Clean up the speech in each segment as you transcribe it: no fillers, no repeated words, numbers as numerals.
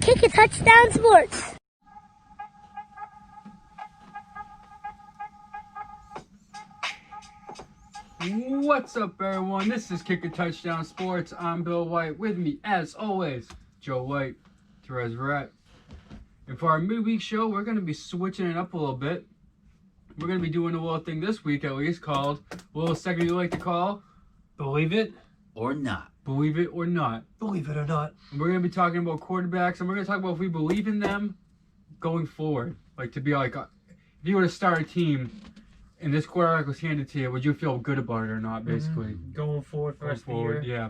Kick a touchdown sports. What's up, everyone? This is Kick a Touchdown Sports. I'm Bill White. With me, as always, Joe White, Therese Verrett. And for our midweek show, we're going to be switching it up a little bit. We're going to be doing a little thing this week, at least, called a little segment you like to call Believe it or not. Believe It or Not. Believe it or not. And we're going to be talking about quarterbacks, and we're going to talk about if we believe in them going forward. Like, to be like, if you were to start a team and this quarterback was handed to you, would you feel good about it or not, basically? Going forward Going first forward, of the year. yeah.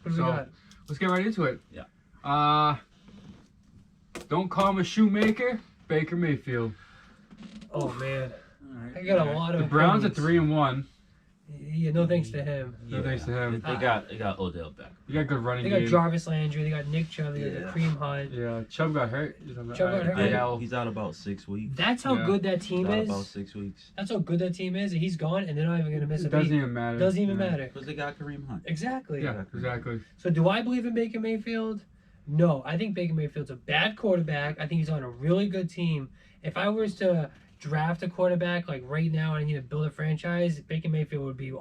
What do we got? Let's get right into it. Yeah. Don't call him a shoemaker, Baker Mayfield. Oh man, All right. I got a lot of. The Browns are opinions. 3-1. Yeah, no thanks to him. No thanks to him. They got Odell back. You got good running They got game. Jarvis Landry. They got Nick Chubb. They got Yeah. Cream Hunt. Yeah, Chubb got hurt. Chubb got hurt. IL. He's out about 6 weeks. That's how Yeah. good that team He's out is. about 6 weeks. That's how good that team is. He's gone, and they're not even gonna miss a It doesn't beat. even matter. Doesn't even Yeah. matter. Because they got Kareem Hunt. Exactly. Yeah, exactly. So do I believe in Baker Mayfield? No, I think Baker Mayfield's a bad quarterback. I think he's on a really good team. If I was to draft a quarterback like right now and I need to build a franchise, Baker Mayfield would be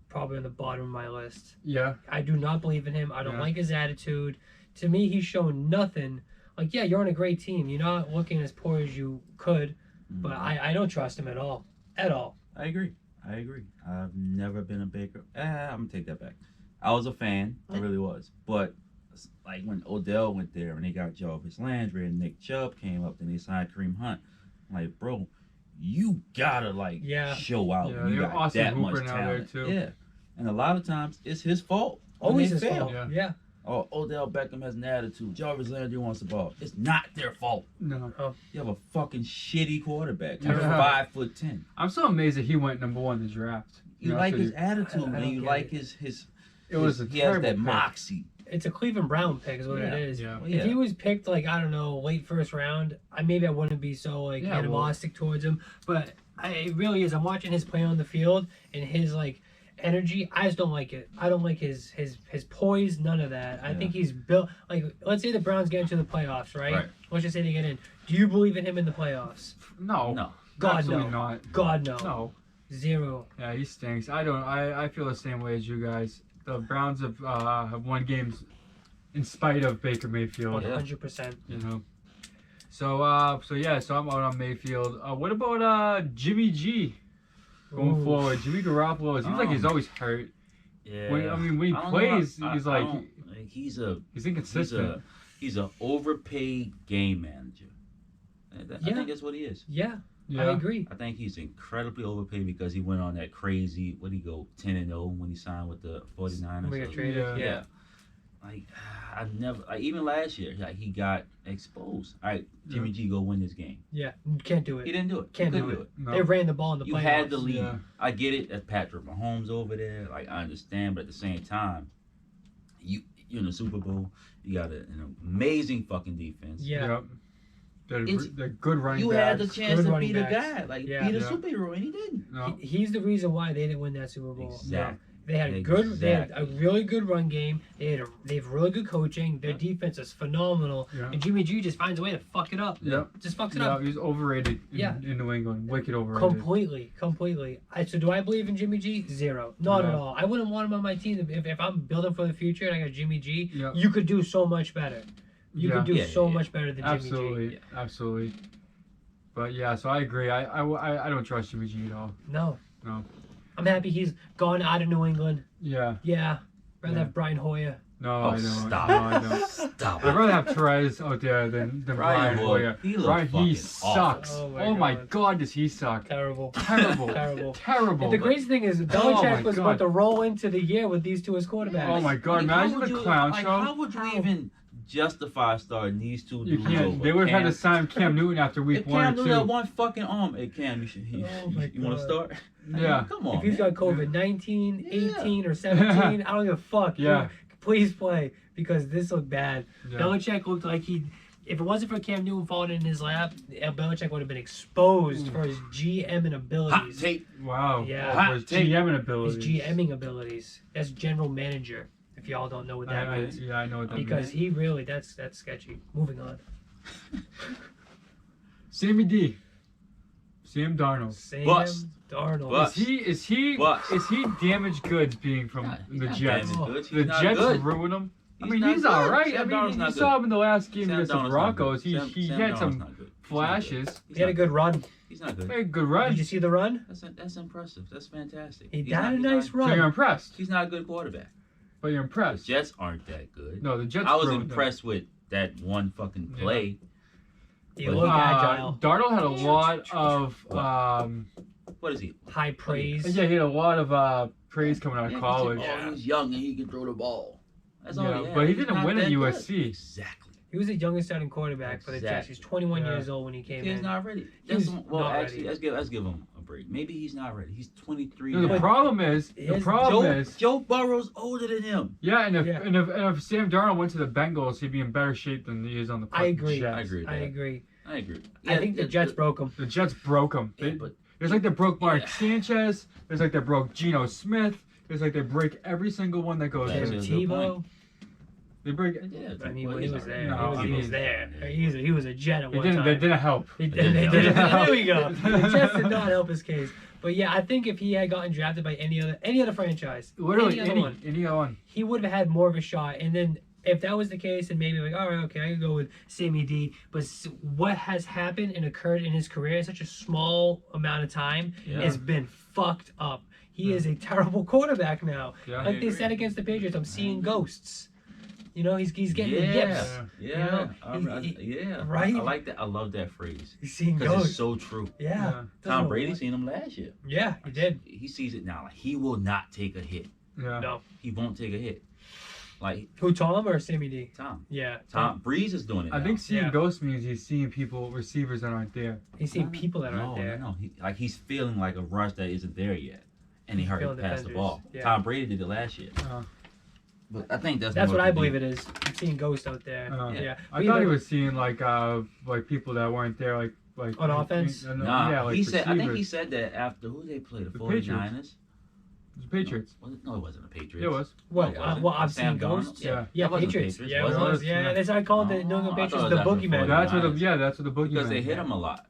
probably on the bottom of my list. Yeah. I do not believe in him. I don't Yeah. like his attitude. To me, he's shown nothing. Like, yeah, you're on a great team. You're not looking as poor as you could, but I don't trust him at all. At all. I agree. I've never been a Baker. I'm going to take that back. I was a fan. I really was. But like when Odell went there and they got Jarvis Landry and Nick Chubb came up and they signed Kareem Hunt, I'm like, bro, you gotta show out. Yeah, when you you're got Austin that Hooper much now there, talent. too. Yeah, and a lot of times it's his fault. when Always they his fail. fault. Yeah. Yeah. Oh, Odell Beckham has an attitude. Jarvis Landry wants the ball. It's not their fault. No. You have a fucking shitty quarterback. Yeah. You're 5'10". I'm so amazed that he went number 1 in the draft. You know, like so his attitude, I and don't you get like it. his. It was a he has terrible that pick. moxie. It's a Cleveland Brown pick is what Yeah. it is. Yeah. Well, If he was picked like, I don't know, late first round, I wouldn't be so like Yeah, animalistic towards him. But it really is. I'm watching his play on the field and his like energy. I just don't like it. I don't like his poise. None of that. I Yeah. think he's built like. Let's say the Browns get into the playoffs, right? Right. Let's just say they get in. Do you believe in him in the playoffs? No. No. God Absolutely no. not. God no. No. Zero. Yeah, he stinks. I feel the same way as you guys. The Browns have won games in spite of Baker Mayfield. 100%. You know. So I'm out on Mayfield. What about Jimmy G going Ooh. forward? Jimmy Garoppolo. It seems like he's always hurt. Yeah. When he I don't plays, know. he's I like don't- he's inconsistent. He's a overpaid game manager. I Yeah. think that's what he is. Yeah, yeah. I agree. I think he's incredibly overpaid because he went on that crazy, what did he go, 10-0 when he signed with the 49ers? We got So- traded. Yeah. Yeah. Like, I never, like, even last year, like, he got exposed. All right, Jimmy G, go win this game. Yeah, can't do He it. didn't do it. Can't he do couldn't it. No. They ran the ball in the You playoffs. had the lead. Yeah. I get it. That's Patrick Mahomes over there. Like, I understand, but at the same time, you're in the Super Bowl. You got an amazing fucking defense. Yeah. Yep. It's- They're good running You backs. had the chance Good to running be the backs. guy, like Yeah. be the Yeah. superhero, and he didn't. No. He's the reason why they didn't win that Super Bowl. Exactly. They had a Exactly. really good run game. They have really good coaching. Their defense is phenomenal. Yeah. And Jimmy G just finds a way to fuck it up. Yep. Just fucks it Yeah, up. he's overrated Yeah. in New England. Wicked overrated. Completely. So do I believe in Jimmy G? Zero. Not No. at all. I wouldn't want him on my team. If I'm building for the future and I got Jimmy G, Yep. you could do so much better. You could do Yeah, so yeah, much better than Absolutely. Jimmy G. Absolutely. But yeah, so I agree. I don't trust Jimmy G at all. No. No. I'm happy he's gone out of New England. Yeah. Yeah. Rather Yeah. have Brian Hoyer. No, Oh, I don't. stop. No, I don't. Stop I'd it. rather have Therese out there than Brian Hoyer. He Brian, fucking he awful. sucks. Oh my God. God, does he suck? Terrible. Terrible. Terrible. Terrible. And the crazy thing is, Belichick my was God. about to roll into the year with these two as quarterbacks. Oh my God, Like, how imagine would the you- clown like, show. How would you even justify starting these two You dudes can't. over They would have had Cam? to sign Cam Newton after week If 1 Cam or knew 2. that one fucking arm, hey Cam, you Oh my want God. to start? Like, Yeah. come on. If he's man. got COVID 19, Yeah. 18, or 17, I don't give a fuck. Yeah. Please play because this looked bad. Yeah. Belichick looked like if it wasn't for Cam Newton falling in his lap, Belichick would have been exposed for his GMing Hot abilities. tape. Wow. Yeah. For his Hot take. GMing His abilities. GMing abilities. That's general manager. If If y'all don't know what that means, I know what that because means. he really that's sketchy. Moving on. Sammy D. Sam Darnold. Sam Bust. Darnold. Bust. Is he Bust. damaged goods being from Nah, he's the not Jets? damaged goods. The He's not Jets good. ruined him. He's not He's good. all right. Sam Darnold's you not saw good. him in the last game Sam against the Darnold's not Broncos. good. He Sam had Darnold's some not good. He's not good. flashes. He's He had not a good run. He's not good. Hey, good run. Did you see the run? That's impressive. That's fantastic. He He's had not- a he's nice not- So you're run. impressed. He's not a good quarterback. But you're The impressed. Jets aren't that good. No, the Jets. I was ruined him. impressed with that one fucking play. He looked agile. Darnold had a lot of What is he? High praise. yeah, he had a lot of praise coming out of Yeah, college. he's young and he can throw the ball. That's all Yeah, he had. but he He's didn't not win at that good. USC. Exactly. He was the youngest starting quarterback for the Jets. Exactly. He's 21 Yeah. years old when he came He's in. not ready. He was Well, not actually, ready. let's give him a break. Maybe he's not ready. He's 23 No, the now. problem is, Joe Burrow's older than him. yeah, and if, Yeah. And if Sam Darnold went to the Bengals, he'd be in better shape than he is on the I agree. Jets. I agree with I that. agree. I agree. I think the Jets broke him. The Jets broke him. Yeah, but There's like they broke Mark Yeah. Sanchez. There's like they broke Geno Smith. There's like they break every single one that goes That's in. a Tim good Tebow. They break. yeah, I mean, well, he he's was not there. ready. No, He was there. He was a Jet at They one didn't. time. They didn't help. They didn't did. help. There we go. The Jets did not help his case. But yeah, I think if he had gotten drafted by any other franchise, Literally any other one, any one. he would have had more of a shot. And then if that was the case, then maybe like, all right, okay, I could go with Sammy D. But what has happened and occurred in his career in such a small amount of time Yeah. has been fucked up. He is a terrible quarterback now. Yeah. Like they agree. said against the Patriots, I'm seeing ghosts. You know, he's getting the Yeah, yips. yeah, You know, yeah. right? I like that. I love that phrase He's seeing because it's ghosts. so true. Yeah. Yeah. Doesn't Tom know Brady what- seen him last year. Yeah, he did. He sees it now. Like he will not take a hit. Yeah. No. He won't take a hit. Like Who, Tom or Sammy D? Tom. Yeah. Tom Breeze is doing it. I now. think seeing Yeah. ghosts means he's seeing people, receivers that aren't there. He's seen people that aren't no, there. No, he's feeling like a rush that isn't there yet, and he He's hurried feeling past the defenders, ball. yeah. Tom Brady did it last year, Uh, but I think that's That's more what to I do- believe it is. I'm seeing ghosts out there. Yeah. Yeah. I thought he was seeing like people that weren't there, like On offense? Nah, yeah, like he said. I think he receivers. said that after who they played, the The 49ers. The Patriots. No, it wasn't the Patriots. It was. What? No, it wasn't. Well, I've Sam seen Darnold? ghosts. Yeah. Yeah, That wasn't Patriots. Patriots, Yeah, it wasn't it? was. Yeah, Yeah. that's why I called the New Oh, England I Patriots thought the it was after boogeyman. That's what the Niners. that's what the boogeyman. Because they hit him a lot.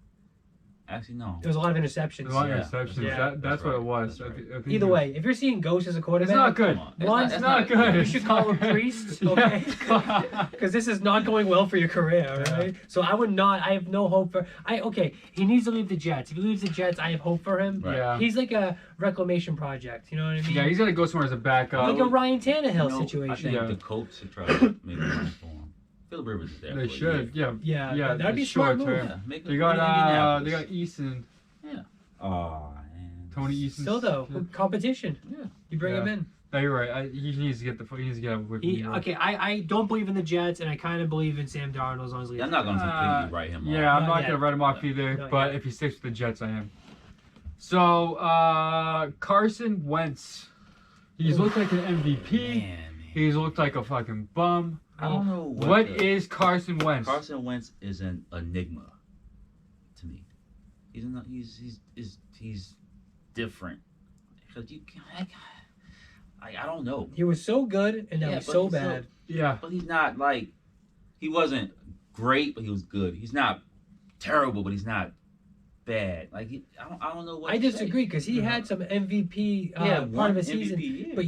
Actually, no. There was a lot of A interceptions. lot of Yeah. interceptions. Yeah. That's That's what it right. was. That's I thi- I think Either it was- way, if you're seeing ghosts as a quarterback, it's not good. Come on. That's One, that's It's not good. you It's should call a not good. priest, Yeah. okay? Because this is not going well for your career, all Yeah. right? So I would not. I have no hope for. Okay, he needs to leave the Jets. If he leaves the Jets, I have hope for him. Right. Yeah. He's like a reclamation project. You know what I mean? Yeah, he's gonna go somewhere as a backup. like a Ryan Tannehill You know, situation. I think Yeah. the Colts should try to make a run for him. Phil Rivers is there. They for a should. year. Yeah. Yeah, that'd be a short smart move. term. Yeah, make They a got Indianapolis. Eason, Oh man. Tony Eason. Still though, Yeah. competition. Yeah. You bring Yeah. him in. No, you're right. He needs to get out. Okay, I don't believe in the Jets, and I kind of believe in Sam Darnold as long as he I'm not going to completely write him off. Yeah, I'm Not not yet. gonna write him off either. Not But yet. if he sticks with the Jets, I am. So Carson Wentz, he's looked like an MVP. Man. He's looked like a fucking bum. I don't know What the- is Carson Wentz? Carson Wentz is an enigma to me. He's different. 'Cause you can't, I don't know, He was so good, and now Yeah, he's but so he's bad. Yeah. but he's not like he wasn't great, but he was good. He's not terrible, but he's not bad. Like I don't know what. I to say. disagree because he Yeah. had some MVP Yeah, part one of a season. MVP, yeah. But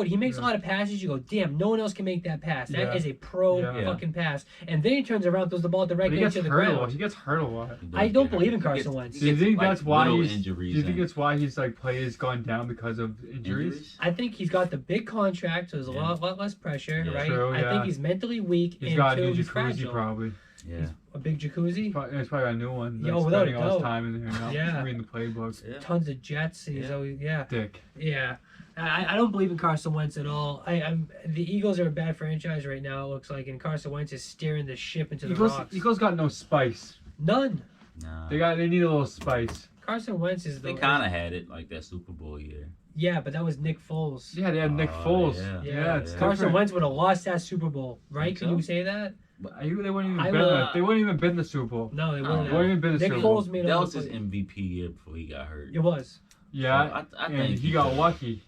he makes a Yeah. lot of passes. You go, damn, no one else can make that pass. That is Yeah. a pro Yeah. fucking pass. And then he turns around, throws the ball But directly he gets into the hurt a lot. ground. He gets hurt a lot. He does I don't get believe hurt. in He Carson gets- Wentz. he Do you gets, think like, that's why little he's? Do injuries you think and it's why he's like play has gone down because of injuries? I think he's got the big contract, so there's a Yeah. lot less pressure, Yeah. right? True, I yeah. think he's mentally weak He's and got a new too jacuzzi fragile. probably. Yeah. A big jacuzzi, It's probably a new one. Yo, Like without a spending all his doubt. time in there now. Yeah. Reading the playbook. Yeah. tons of jets. He's Yeah. always, yeah. Dick. Yeah, I don't believe in Carson Wentz at all. The Eagles are a bad franchise right now. It looks like, and Carson Wentz is steering the ship into the rocks. Eagles got no spice. None. Nah. They need a little spice. Carson Wentz is They kind of had it like that Super Bowl year. Yeah, but that was Nick Foles. Yeah, they had Nick Oh, Foles. yeah. Yeah, it's Yeah. Carson different. Wentz would have lost that Super Bowl, right? Think Can so? you say that? They wouldn't even I been will- the, they wouldn't even been the Super Bowl. No, they Oh. wouldn't. They wouldn't even been the Nick Super Bowl. Foles made That all was the his plays. MVP year before he got hurt. It was. Yeah, So I and think he got lucky.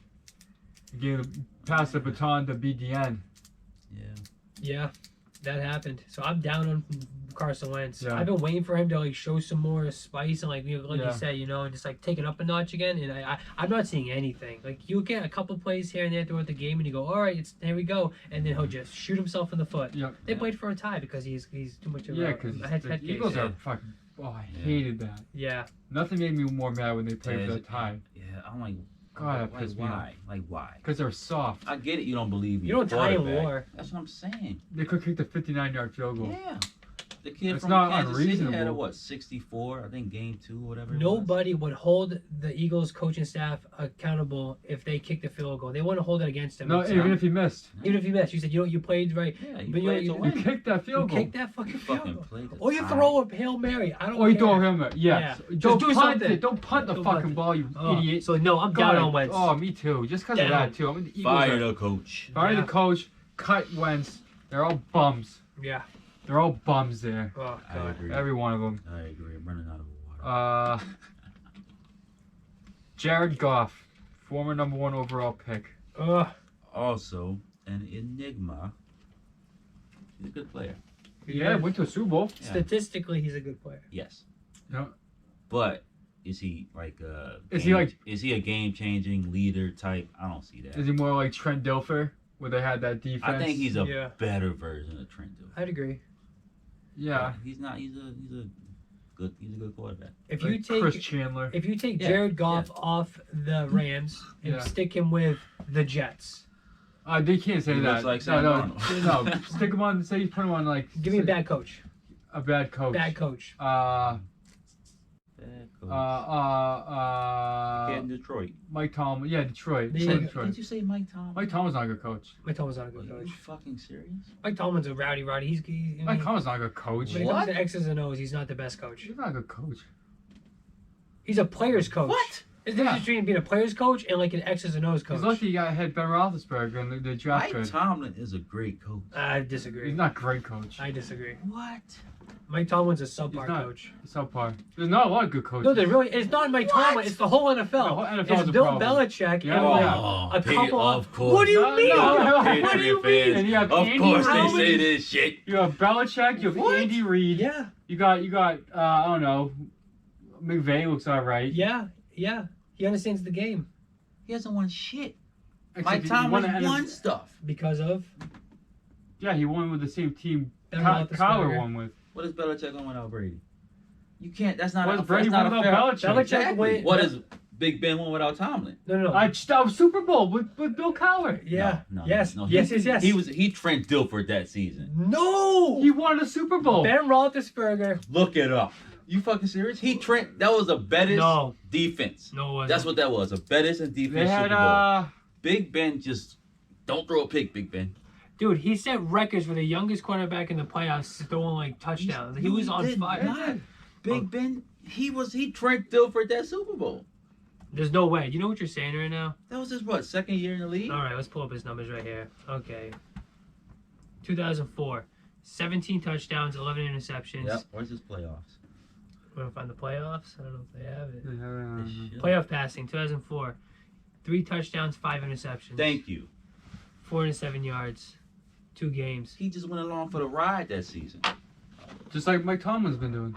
Pass the baton to BDN. Yeah. Yeah, that happened. So I'm down on Carson Wentz. Yeah. I've been waiting for him to like show some more spice and like Yeah. you said, just like take it up a notch again. And I'm not seeing anything. Like you get a couple plays here and there throughout the game, and you go, all right, here we go, and then he'll just shoot himself in the foot. Yep. They played for a tie because he's too much of Yeah, a because head the case. Eagles Yeah. are fucking. Oh, I Yeah. hated that. Yeah. Nothing made me more mad when they played Yeah, for the tie. Yeah, I'm like, God, that like pissed me why? Like why? Because they're soft. I get it. You don't believe You your don't tie in quarterback. war. That's what I'm saying. They could kick the 59-yard field goal. Yeah. The kid It's from not Kansas City had a unreasonable. what, 64? I think game 2 or whatever. it was. Nobody would hold the Eagles coaching staff accountable if they kicked the field goal. They want to hold it against them. No, It's even not- if he missed. even if you missed, you said you played right. Yeah, you But you- played you- to You win. kicked that You field goal. kick that fucking You field fucking goal. played to Or you tie. throw a Hail Mary. I don't Or you care. throw him at, yes. Yeah. Just Do punt something. it. Don't punt the Don't fucking punt it. ball, you Oh, idiot. So no, I'm down on Wentz. Oh, me too. Just because of Down. that too. I mean, the Eagles Fire are, the coach. fire Yeah. the coach. Cut Wentz. They're all bums. Yeah. They're all bums there. Oh I god. agree. Every one of them. I agree. I'm running out of water. Jared Goff, former number 1 overall pick. Ugh. Also, an enigma. He's a good player. Yeah, went to a Super Bowl. Yeah. Statistically, he's a good player. Yes. Yeah. But is he like is he a game changing leader type? I don't see that. Is he more like Trent Dilfer, where they had that defense? I think he's a Yeah. better version of Trent Dilfer. I'd agree. Yeah. He's not. He's a good quarterback. If Like you take Chris Chandler. if you take Yeah, Jared Goff off the Rams and Yeah. stick him with the Jets, They can't say He that. looks like no, Sam no. Stick him on. Say you put him on like. give me a bad coach. A bad coach. Bad coach. Bad coach. Kid in Uh, Detroit. Mike Tomlin. Yeah, Detroit. There you Said go. Detroit. Did you say Mike Tomlin? Mike Tomlin's not a good coach. Mike Tomlin's not a Are good you coach. fucking serious? Mike Tomlin's a rowdy. I Mike mean, Tomlin's not a good coach. when it What? comes to X's and O's, he's not the best coach. He's not a good coach. He's a player's coach. What? There's a difference between being a player's coach and like an X's and O's coach. He's lucky he had Ben Roethlisberger in the draft Mike pick. Tomlin is a great coach. I disagree. He's not a great coach. I disagree. What? Mike Tomlin's a He's subpar not. coach. Subpar. There's not a lot of good coaches. No, there really. It's not Mike Tomlin. It's the whole NFL. The whole NFL it's is a Bill problem. Belichick Yeah. and like Oh, a couple of course. What do you No, mean? no, What do you Patriot mean? And you have Of Andy course they Reid. say this shit. You have Belichick. You have What? Andy Reid. Yeah, You got. I don't know. McVay looks all right. yeah. He understands the game He hasn't won shit. Except Mike he Tomlin won won the stuff. because of Yeah, he won with the same team Ben Kyler Roethlisberger. won with. What is Belichick going without Brady? You can't. That's not. What a, is Brady that's won not without a fair. Belichick? Belichick Exactly. went- What is Big Ben won without Tomlin? No. Super Bowl with Bill Cowher. Yeah. No, yes. no, yes. he, Yes. Yes. He Trent Dilfer that season. No. He won a Super Bowl. Ben Roethlisberger. Look it up. You fucking serious? That was a Bettis No. defense. No. It wasn't. That's what that was. A Bettis and defense They had Super Bowl. Big Ben just don't throw a pick, Big Ben. Dude, he set records for the youngest quarterback in the playoffs throwing like touchdowns. He was on did fire. not. Big Ben, he Trent Dilfer that Super Bowl. There's no way. You know what you're saying right now? That was his second year in the league? All right, let's pull up his numbers right here. Okay. 2004, 17 touchdowns, 11 interceptions. Yep. Where's his playoffs? We're gonna find the playoffs. I don't know if they have it. This shit. Playoff passing, 2004, 3 touchdowns, 5 interceptions. Thank you. 407 yards, 2 games. He just went along for the ride that season. Just like Mike Tomlin's been doing.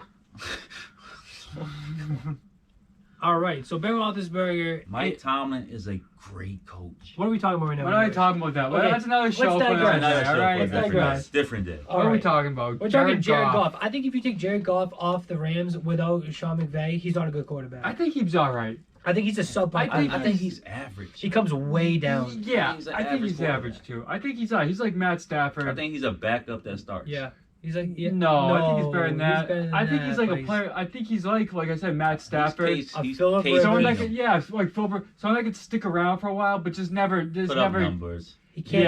All right, so Ben Roethlisberger. Mike Tomlin is a great coach. What are we talking about right now? We're not talking about that. Okay, That's another show for digress. another day. All right. Let's digress. Different day. All What are we right. talking about? We're talking Jared Goff. I think if you take Jared Goff off the Rams without Sean McVay, he's not a good quarterback. I think he's all right. I think he's a subpar. I think he's average. he comes way down. Yeah, He's an I think he's average average too. I think he's like Matt Stafford. I think he's a backup that starts. Yeah, he's like No, I think he's better than that. better than I think that, he's like but a player. I think he's like I said, Matt Stafford. He's Phillip Case Rivers. Someone that Keenum. could, like Philbert, someone that could stick around for a while, but just never, Put up numbers. He can't.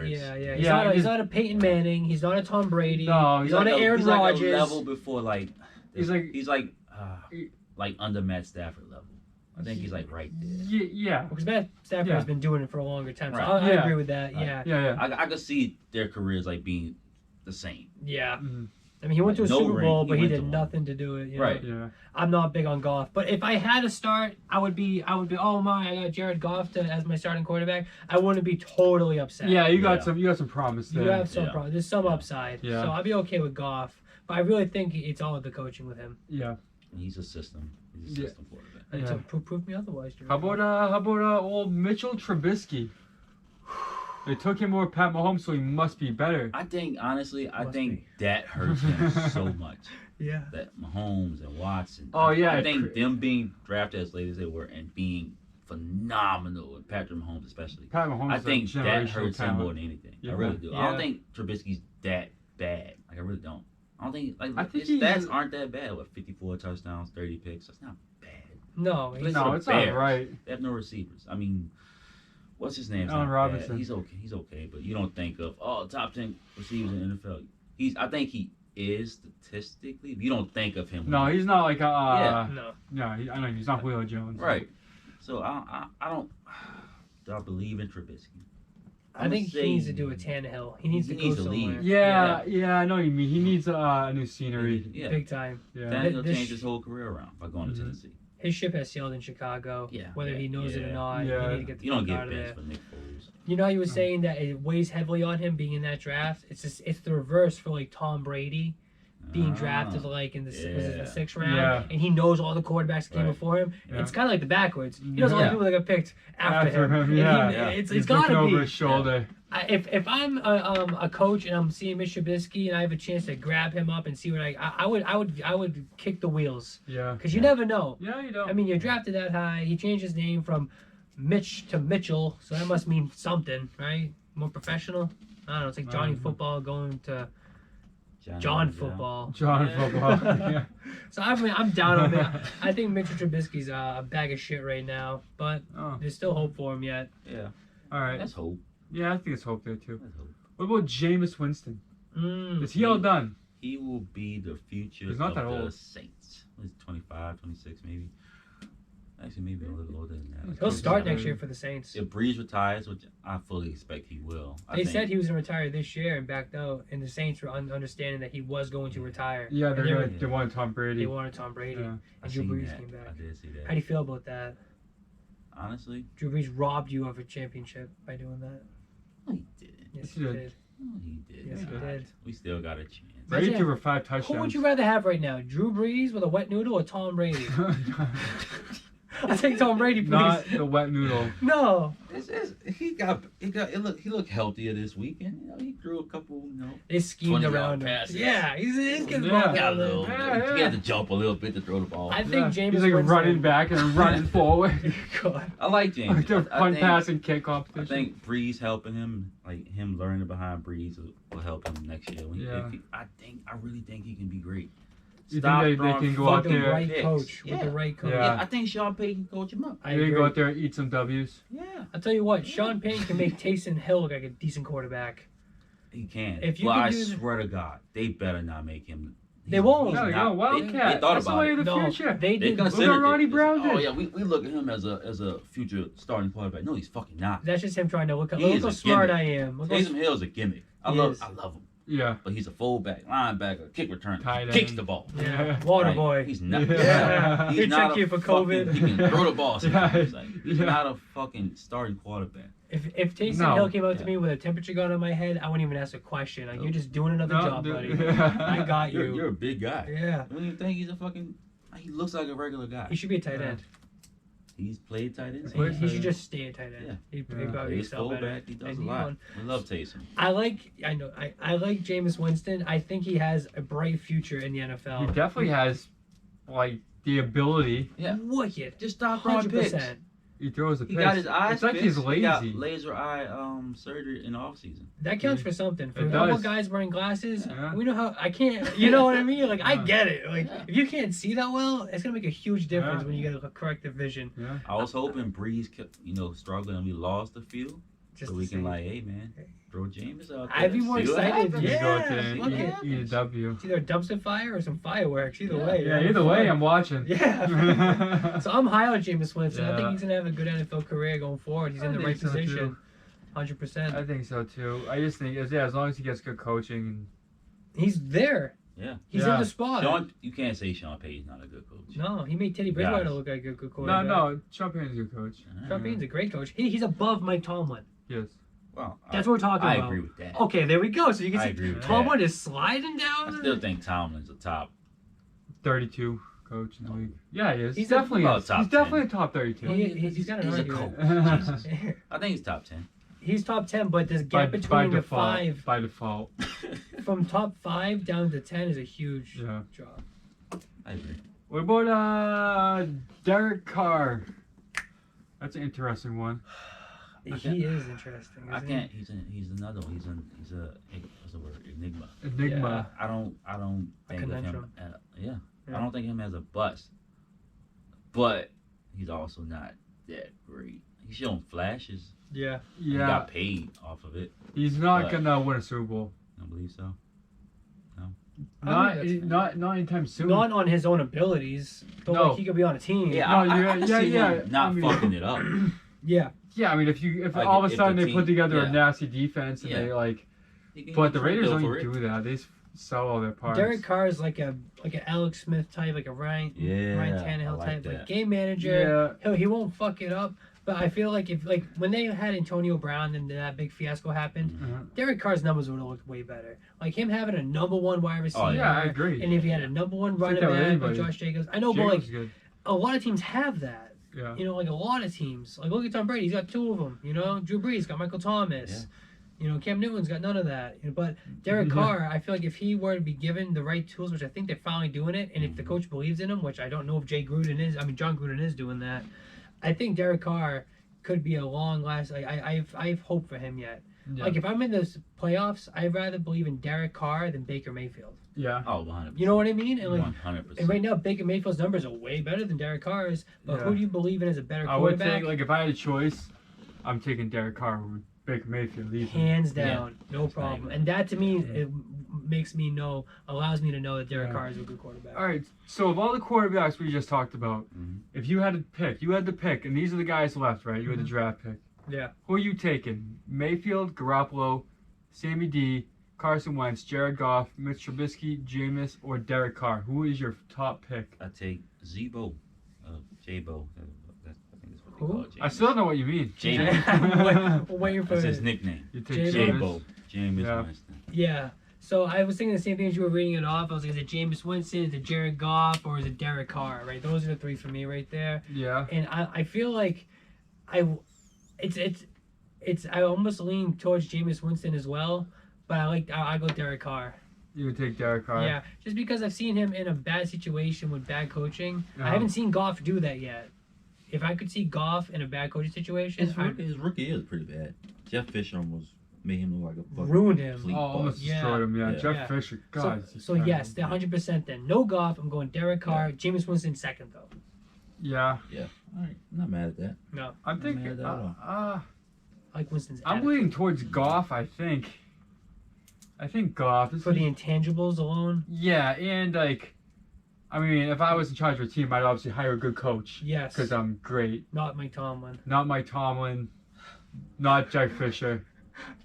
Yeah. Yeah. Yeah, He's not a Peyton Manning. He's not a Tom Brady. No, he's he's not like an Aaron he's like Rodgers. a level before He's like under Matt Stafford level. I think he's like right there. yeah, Because Matt Stafford Yeah. has been doing it for a longer time. So Right. I Yeah. agree with that. Right. Yeah. yeah. I could see their careers like being the same. Yeah. Mhm. I mean, he went to a Like, no Super ring, Bowl, he but he went to did one. nothing to do it. You know? Right. Yeah. I'm not big on Goff, but if I had to start, I would be. Oh my, I got Jared Goff as my starting quarterback. I wouldn't be totally upset. Yeah, you got Yeah. some promise there. You have some Yeah. problem. There's some Yeah. upside. Yeah. So I'll be okay with Goff, but I really think it's all the coaching with him. Yeah. He's a system. He's a Yeah. system quarterback. Yeah. So prove me otherwise. Jared. How about old Mitchell Trubisky? They took him over Pat Mahomes, so he must be better. I think honestly, I Must think be. that hurts him so much. Yeah. That Mahomes and Watson. Oh, yeah, I think cr- them being drafted as late as they were and being phenomenal, and Patrick Mahomes especially. Pat Mahomes I is a think that generational hurts him talent. more than anything. Yeah. I really do. I Yeah. don't think Trubisky's that bad. Like I really don't. I don't think I think his he's- stats aren't that bad. What 54 touchdowns, 30 picks. That's not bad. No. But He's, No, the it's all Bears. right. They have no receivers. I mean, what's his name? Allen Robinson. He's okay. He's okay, but you don't think of top 10 receivers in the NFL. I think he is statistically. But you don't think of him. No, he's not like Yeah. no. I know he's not Julio Jones. right. So I don't. Do I believe in Trubisky? I think he needs to do a Tannehill. He needs He to needs go to leave. somewhere. Yeah, I know what you mean. He needs a new scenery. Yeah. Big time. Yeah. Tannehill This- changed his whole career around by going to Mhm. Tennessee. His ship has sailed in Chicago. Yeah. Whether he knows it or Yeah. not, Yeah. you need to get the You don't fuck get out of benched there. for Nick Foles. You know, he was saying that it weighs heavily on him being in that draft. It's the reverse for like Tom Brady being drafted like in the was it yeah. the 6th round, Yeah. and he knows all the quarterbacks that came Right. before him. Yeah. It's kind of like the backwards. He knows all the Yeah. people that got picked after him. And yeah. Yeah. It's He's got looking to over be. his shoulder. If I'm a coach and I'm seeing Mitch Trubisky and I have a chance to grab him up and see what I would kick the wheels Yeah. because you never know. Yeah, you don't. I mean, you're drafted that high. He changed his name from Mitch to Mitchell, so that must mean something, right? More professional. I don't know. It's like Johnny Football going to John Football. John Yeah. Football. Yeah. So I mean, I'm down on that. I think Mitchell Trubisky's a bag of shit right now, but Oh, there's still hope for him yet. Yeah, all right. that's hope. Yeah, I think there's hope there too. That's hope. What about Jameis Winston? Mm. Is he all done? He will be the future He's not of that the old. Saints. He's 25, 26 maybe. Actually, maybe a little older than that. He'll start 27. next year for the Saints. If Breeze retires, which I fully expect he will. They said he was going to retire this year and backed out, and the Saints were understanding that he was going to retire. Yeah, And they're they going. They want Tom Brady. They wanted Tom Brady, Yeah. and Drew Brees came back. I did see How that. do you feel about that? Honestly, Drew Brees robbed you of a championship by doing that. no, he didn't. Yes, he he did. did. No, he did. Yes, he not. did. We still got a chance. Brady Imagine- threw for 5 Who touchdowns. would you rather have right now, Drew Brees with a wet noodle or Tom Brady? I take Tom Brady, please. Not the wet noodle. No, He looked healthier this weekend. You know, he threw a couple. they schemed 20-yard around him. passes. Yeah, he's getting Yeah. ball Got a down little. there. Yeah, He yeah. had to jump a little bit to throw the ball. I I, think Yeah. Jameis He's like Winston- running back and running forward. God. like James. Like the I fun think- pass and kick I competition. think Breeze helping him, like him learning behind Breeze, will help him next year. Yeah. I really think he can be great. You think Stop they throwing can go With out the there- right picks. coach. With Yeah. the right coach. Yeah. Yeah, I think Sean Payton can coach him up. I You can agree. go out there and eat some W's. Yeah, I'll tell you what, Sean Payton can make Taysom Hill look like a decent quarterback. he can. If you but can I do the- swear to God, they better not make him. They won't. No, not- no, Wildcat. They thought That's the about way it. of the No, future. they They did. considered Look at Ronnie it. Brown Oh did. yeah, we look at him as a future starting quarterback. No, he's fucking not. That's just him trying to look He is how a smart gimmick. I am. Look how Taysom Hill's a gimmick. I He love is. him. Yeah. But he's a fullback, linebacker, kick return, Tight kicks end. the ball. Yeah, water Like, boy. He's not. Yeah. Yeah. He'll He's not check a you for fucking- COVID. He can throw the ball. Sometimes. Yeah. Like, he's Yeah. not a fucking starting quarterback. If Taysom No. Hill came out to Yeah. me with a temperature gun on my head, I wouldn't even ask a question. Like, No. you're just doing another No, job, dude. buddy. I got you. You're a big guy. Yeah. Don't you think he's a fucking? He looks like a regular guy. He should be a tight Yeah. end. He's played tight end. played He tight should end. just stay a tight end. Yeah. He'd Yeah. probably He's excel better. fullback. He does a And lot. one. We love Taysom. I like Jameis Winston. I think he has a bright future in the He NFL. definitely has, like, the ability. Yeah. Wicked. Just stop throwing picks. 100%. He throws the He pitch. got his eyes It's like fixed. he's He got lazy. laser eye surgery in the off season. That counts for something. For It a couple does. guys wearing glasses, Yeah. we know how I can't. You know what I mean? Like I Yeah. get it. Like if you can't see that well, it's gonna make a huge difference Yeah. when you get a corrective vision. Yeah. I was hoping Breeze kept, struggling and we lost the few, Just so we to can see. hey man, throw Jameis out there. I'd be more see what excited. happens. You go out Yeah, there and look eat, at- eat a W. It's either a dumpster fire or some fireworks. Either Yeah. way. Yeah, it'll either be way, fun. I'm watching. Yeah. So I'm high on Jameis Winston. I think Yeah. he's gonna have a good NFL career going forward. He's in the I right think so, position. too. 100%. I think so too. I just think, as long as he gets good coaching. He's there. Yeah. He's Yeah. in the spot. You can't say Sean Payton's not a good coach. No, he made Teddy Bridgewater look like a good No, quarterback. no, Sean Payton's a good coach. Sean Payton's a great coach. He's above Mike Tomlin. Yes. Well, That's what we're talking I about. agree with that. Okay, there we go. So you can I see agree with Tomlin that. is sliding down. I still think Tomlin's a top. 32 coach in the league. Yeah, he is. He's definitely about is. top He's definitely 10. a top 32. He's got an He's a argument. coach. Jesus. I think he's top 10. He's top 10, but this by, gap between the default. five, By default. from top 5 down to 10 is a huge Yeah. drop. I agree. What about Derek Carr? That's an interesting one. He is interesting. I Isn't can't. He's another one. He's a what's the word? Enigma. Enigma. I don't think of him. conundrum. Yeah. Yeah. I don't think of him as a bust. But he's also not that great. He's showing flashes. he? Yeah. He Yeah. got paid off of it. He's not but- gonna win a Super Bowl. I believe so. Not, that's fair. not anytime soon. Not on his own abilities, but No. like he could be on a team. Yeah, No, I yeah, can yeah, see yeah, him not I mean- fucking it up. Yeah. Yeah, I mean, if Like, all of a if sudden the they put team- together a yeah. nasty defense and Yeah. they like, He can but the get Raiders traded don't over it. do that. They sell all their parts. Derek Carr is like an Alex Smith type, like a Ryan Yeah, Tannehill I type, like like that. game manager. Yeah. He won't fuck it up. But I feel like if when they had Antonio Brown and that big fiasco happened, Uh-huh. Derek Carr's numbers would have looked way better. Like him having a number 1 wide receiver. Oh, Yeah, I agree. And if he had a number 1 running that with back anybody. like Josh Jacobs, I know, but Jacobs like is good. a lot of teams have that. Yeah. You know, like a lot of teams. Like look at Tom Brady, he's got 2 of them. You know, Drew Brees got Michael Thomas. You know, Cam Newton's got none of that. You know, but Derek Yeah. Carr, I feel like if he were to be given the right tools, which I think they're finally doing it, and if the coach believes in him, which I don't know if John Gruden is doing that, I think Derek Carr could be a long last. Like I've hope for him yet. Yeah. Like if I'm in the playoffs, I'd rather believe in Derek Carr than Baker Mayfield. Yeah. Oh, 100%. You know what I mean? And like, 100%. and right now Baker Mayfield's numbers are way better than Derek Carr's. But Yeah. who do you believe in as a better I would quarterback? take, like, if I had a choice, I'm taking Derek Carr over Baker Mayfield. Easily. Hands down, no That's problem. not even- And that to me, it allows me to know that Derek Yeah. Carr is a good quarterback. All right. So of all the quarterbacks we just talked about, Mhm. if you had to pick, and these are the guys left, right? You had the draft pick. Yeah. Who are you taking? Mayfield, Garoppolo, Sammy D, Carson Wentz, Jared Goff, Mitch Trubisky, Jameis, or Derek Carr? Who is your top pick? I take Zebo, J-Bo. I think that's what they Who? call it. I still don't know what you mean. Jameis. Waiting for That's his nickname. You take Jameis. J-Bo. James Yeah. Winston. Yeah. So I was thinking the same thing as you were reading it off. I was like, is it Jameis Winston, is it Jared Goff, or is it Derek Carr? Right. Those are the 3 for me right there. Yeah. And I feel like I almost lean towards Jameis Winston as well, but I go Derek Carr. You would take Derek Carr. Yeah, just because I've seen him in a bad situation with bad coaching. Uh-huh. I haven't seen Goff do that yet. If I could see Goff in a bad coaching situation, His rookie is pretty bad. Jeff Fisher made him look like a fucking Ruined him. complete Oh, almost bust. Yeah. destroyed him. Yeah. Yeah. Jeff Yeah. Fisher. God. So, he's so terrible. yes, 100% then. No Goff, I'm going Derek Carr. Jameis Winston second though. Yeah. All right, I'm not mad at that. No, I'm thinking. mad at that I like Winston's I'm attitude. leaning towards Goff. I think Goff. For the intangibles alone. Yeah, and like, I mean, if I was in charge of a team, I'd obviously hire a good coach Yes. because I'm great. Not Mike Tomlin. Not Mike Tomlin, not Jeff Fisher.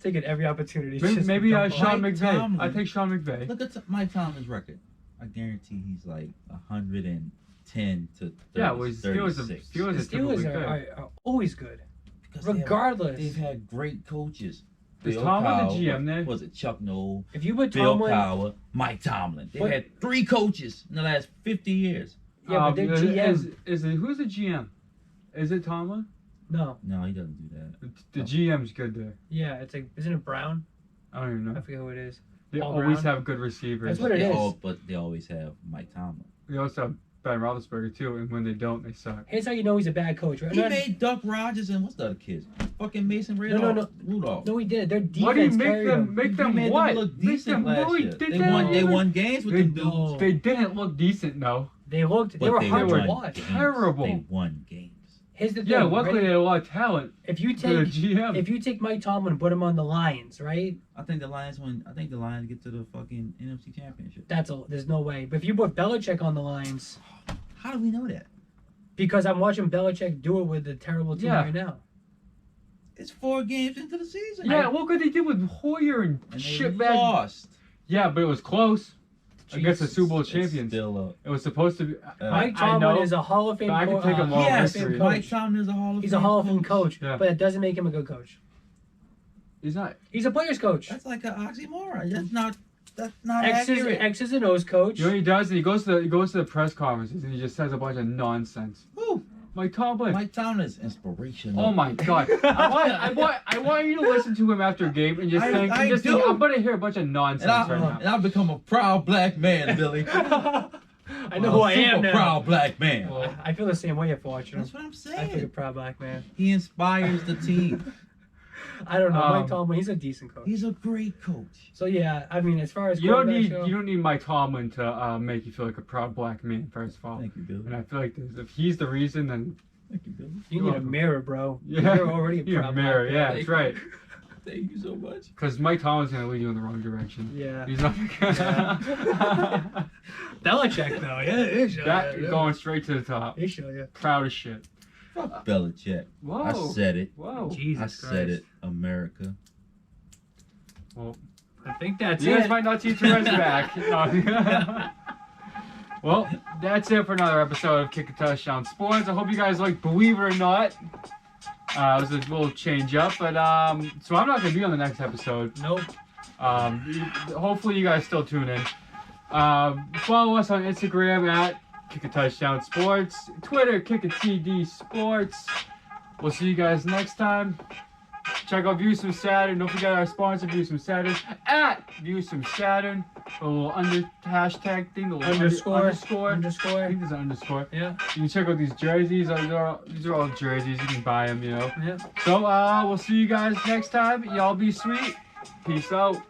Taking every opportunity. to Maybe, just maybe dump Sean on. Mike McVay. Tomlin. I take Sean McVay. Look at Mike Tomlin's record. I guarantee he's like 110 to 30, Yeah, well, Steelers The are Steelers typically good. are always good, Because regardless. They've had great coaches. Is Bill Tomlin the Cowher, GM there? Was it Chuck Noll, If you put Bill Tomlin, Cowher, Mike Tomlin? They What- had 3 coaches in the last 50 years. yeah, but their GM. Is it who's the GM? Is it Tomlin? No, No, he doesn't do that. The GM's good there. yeah, it's like, isn't it Brown? I don't even I know. forget who it is. They Paul always Brown? have good receivers. That's what it is. But they always have Mike Tomlin. They also have Ben Roethlisberger too, and when they don't, they suck. Here's how you know he's a bad coach. Right? He made Duck Rogers and what's the other kids? Fucking Mason Rudolph. no. Rudolph. No, he did. Their defense Why do you make carried them him. make He them made what? them look Make decent them last really- year. They won games with They, them dudes. they didn't look decent though. They looked. They But were hard to won watch. games. Terrible. They won games. Here's the thing. Yeah, luckily right? they had a lot of talent. If you To the take GM. if you take Mike Tomlin and put him on the Lions, right? I think the Lions get to the fucking NFC Championship. There's no way. But if you put Belichick on the Lions, How do we know that? because I'm watching Belichick do it with the terrible team Yeah. right now. It's 4 games into the season. Yeah, look what they did with Hoyer and and they shit bag. lost. Yeah, but it was close. against the Super Bowl It's champions. still up. It was supposed to be. Mike I Tomlin know, is a Hall of Fame but I can coach. take him all Yes, history. Mike Tomlin is a Hall of Fame. He's a Hall of Fame coach, Yeah. but it doesn't make him a good coach. He's not. He's a player's coach. That's like an oxymoron. That's not X's, accurate. X's and O's coach. You know what he does? He goes to the press conferences and he just says a bunch of nonsense. Who? Mike Tomlin. Mike Tomlin is inspirational. Oh my God! I want you to listen to him after a game and just think. I And just do. think I'm gonna hear a bunch of nonsense right now. And I've become a proud black man, Billy. I know who I am Super now. proud black man. Well, I feel the same way after watching him. That's what I'm I feel like a saying. proud black man. He inspires the team. I don't know. Mike Um, Tomlin, he's a decent coach. He's a great coach. So yeah, I mean, as far as you don't quarterbacks need go- you don't need Mike Tomlin to make you feel like a proud black man. First of all, Thank you, Billy. and I feel like if he's the reason, then Thank you, Billy. you need a mirror, bro. yeah, You're already a you're a proud mirror. black Yeah, man. that's right. Thank you so much. Because Mike Tomlin's gonna lead you in the wrong direction. Yeah. He's not. Belichick though, yeah, he show that you. going straight to the top. He show you. Proud as shit. Fuck Belichick. Whoa. I said it. Whoa. Jesus I Christ. said it. America. Well, I think that's you guys it. might not see Therese back. No. Well, that's it for another episode of Kick a Touchdown Sports. I hope you guys like Believe It or Not. It was a little change up, but so I'm not gonna be on the next episode. Nope. Hopefully you guys still tune in. Follow us on Instagram at Kick a Touchdown Sports, Twitter Kick a TD Sports. We'll see you guys next time. Check out Views from Saturn. Don't forget our sponsor, Views from Saturn, at Views from Saturn. A little hashtag thing, the little Underscore. underscore. I think there's an underscore. Yeah. You can check out these jerseys. These are all jerseys. You can buy them, you know. Yeah. So we'll see you guys next time. Y'all be sweet. Peace out.